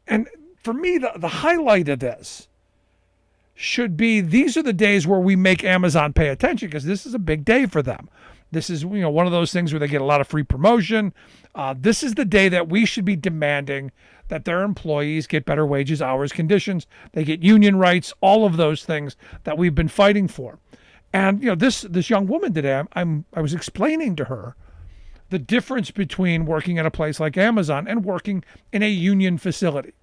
And for me, the highlight of this should be these are the days where we make Amazon pay attention because this is a big day for them. This is one of those things where they get a lot of free promotion. This is the day that we should be demanding that their employees get better wages, hours, conditions. They get union rights, all of those things that we've been fighting for. And this young woman today, I was explaining to her the difference between working at a place like Amazon and working in a union facility.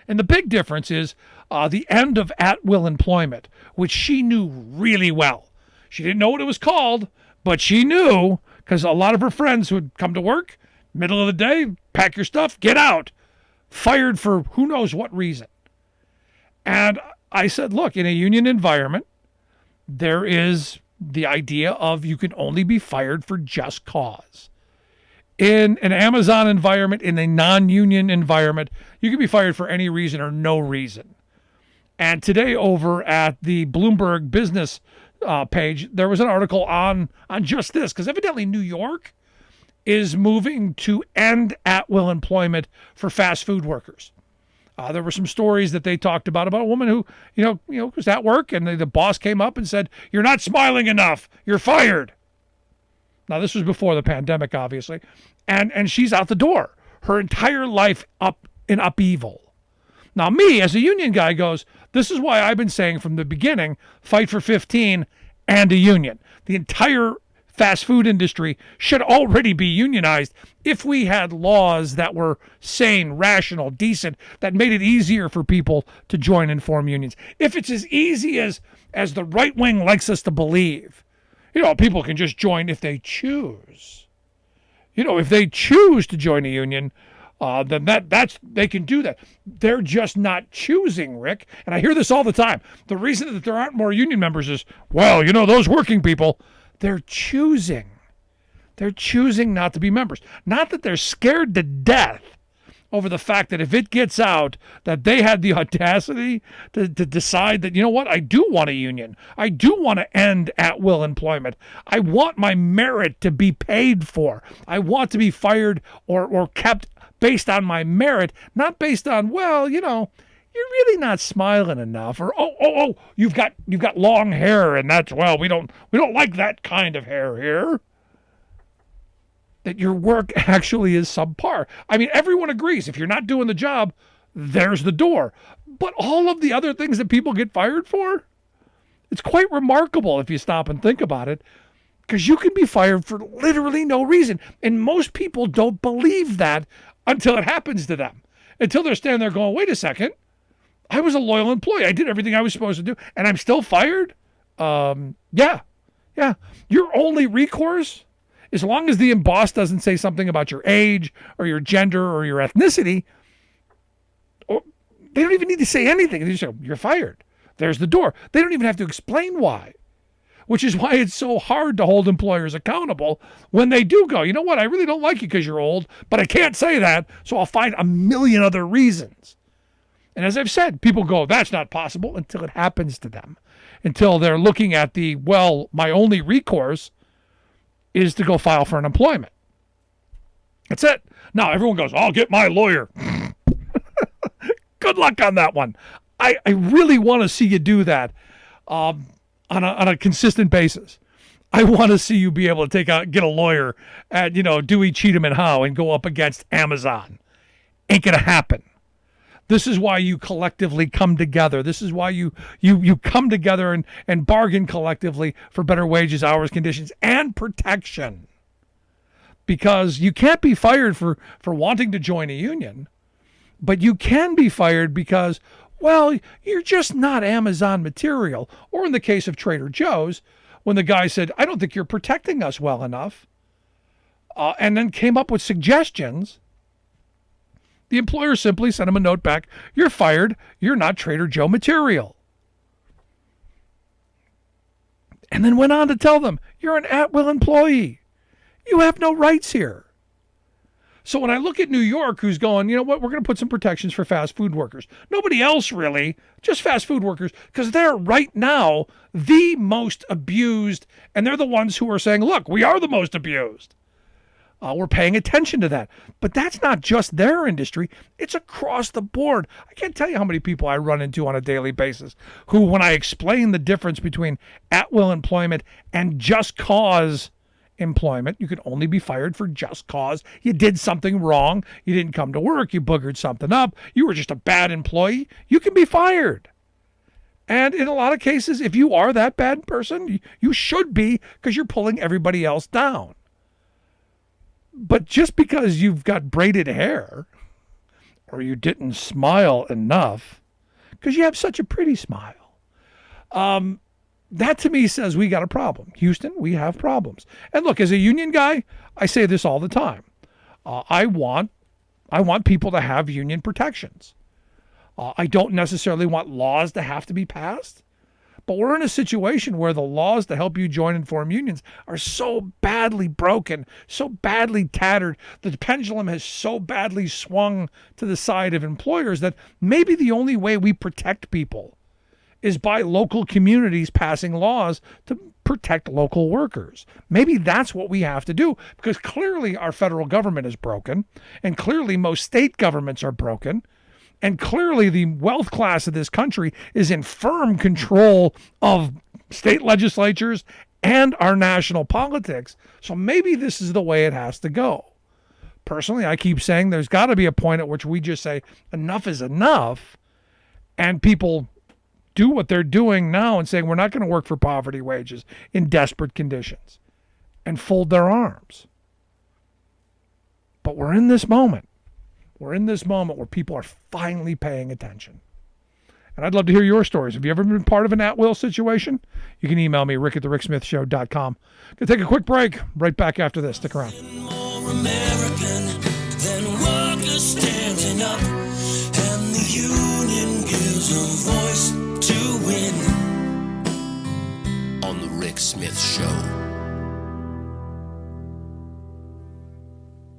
And the big difference is the end of at-will employment, which she knew really well. She didn't know what it was called, but she knew because a lot of her friends would come to work, middle of the day, pack your stuff, get out, fired for who knows what reason. And I said, look, in a union environment, there is the idea of you can only be fired for just cause. In an Amazon environment, in a non-union environment, you can be fired for any reason or no reason. And today over at the Bloomberg Business page, there was an article on just this, because evidently New York is moving to end at-will employment for fast food workers. There were some stories that they talked about a woman who, was at work and the boss came up and said, "You're not smiling enough. You're fired." Now, this was before the pandemic, obviously, and she's out the door. Her entire life up in upheaval. Now, me, as a union guy, goes, this is why I've been saying from the beginning, fight for 15 and a union. The entire fast food industry should already be unionized if we had laws that were sane, rational, decent, that made it easier for people to join and form unions. If it's as easy as the right wing likes us to believe, people can just join if they choose. If they choose to join a union, then they can do that. They're just not choosing, Rick. And I hear this all the time. The reason that there aren't more union members is, those working people, they're choosing. They're choosing not to be members. Not that they're scared to death over the fact that if it gets out that they had the audacity to decide that, I do want a union. I do want to end at-will employment. I want my merit to be paid for. I want to be fired or kept based on my merit, not based on, you're really not smiling enough, or you've got long hair and that's, we don't like that kind of hair here. That your work actually is subpar. I mean, everyone agrees if you're not doing the job, there's the door. But all of the other things that people get fired for, it's quite remarkable if you stop and think about it, because you can be fired for literally no reason. And most people don't believe that until it happens to them. Until they're standing there going, wait a second, I was a loyal employee. I did everything I was supposed to do, and I'm still fired? Yeah. Your only recourse, as long as the boss doesn't say something about your age or your gender or your ethnicity, they don't even need to say anything. They just say, you're fired. There's the door. They don't even have to explain why, which is why it's so hard to hold employers accountable when they do go, you know what, I really don't like you because you're old, but I can't say that, so I'll find a million other reasons. And as I've said, people go, that's not possible until it happens to them, until they're looking at my only recourse is to go file for unemployment. That's it. Now everyone goes, I'll get my lawyer. Good luck on that one. I really want to see you do that on a consistent basis. I want to see you be able to get a lawyer at, Dewey, Cheatham, and Howe and go up against Amazon. Ain't going to happen. This is why you collectively come together. This is why you come together and bargain collectively for better wages, hours, conditions, and protection. Because you can't be fired for wanting to join a union, but you can be fired because, you're just not Amazon material. Or in the case of Trader Joe's, when the guy said, I don't think you're protecting us well enough, and then came up with suggestions, the employer simply sent him a note back, you're fired, you're not Trader Joe material. And then went on to tell them, you're an at-will employee. You have no rights here. So when I look at New York, who's going, we're going to put some protections for fast food workers. Nobody else really, just fast food workers, because they're right now the most abused, and they're the ones who are saying, look, we are the most abused. We're paying attention to that. But that's not just their industry. It's across the board. I can't tell you how many people I run into on a daily basis who, when I explain the difference between at-will employment and just cause employment, you can only be fired for just cause. You did something wrong. You didn't come to work. You boogered something up. You were just a bad employee. You can be fired. And in a lot of cases, if you are that bad person, you should be, because you're pulling everybody else down. But just because you've got braided hair or you didn't smile enough, because you have such a pretty smile, that to me says we got a problem. Houston, we have problems. And look, as a union guy, I say this all the time. I want people to have union protections. I don't necessarily want laws to have to be passed, but we're in a situation where the laws to help you join and form unions are so badly broken, so badly tattered. The pendulum has so badly swung to the side of employers that maybe the only way we protect people is by local communities passing laws to protect local workers. Maybe that's what we have to do, because clearly our federal government is broken, and clearly most state governments are broken. And clearly the wealth class of this country is in firm control of state legislatures and our national politics. So maybe this is the way it has to go. Personally, I keep saying there's got to be a point at which we just say enough is enough, and people do what they're doing now and saying we're not going to work for poverty wages in desperate conditions and fold their arms. But we're in this moment. We're in this moment where people are finally paying attention. And I'd love to hear your stories. Have you ever been part of an at-will situation? You can email me, rick@thericksmithshow.com. Going to take a quick break. Right back after this. Stick around. More American than workers standing up, and the union gives a voice to win. On the Rick Smith Show.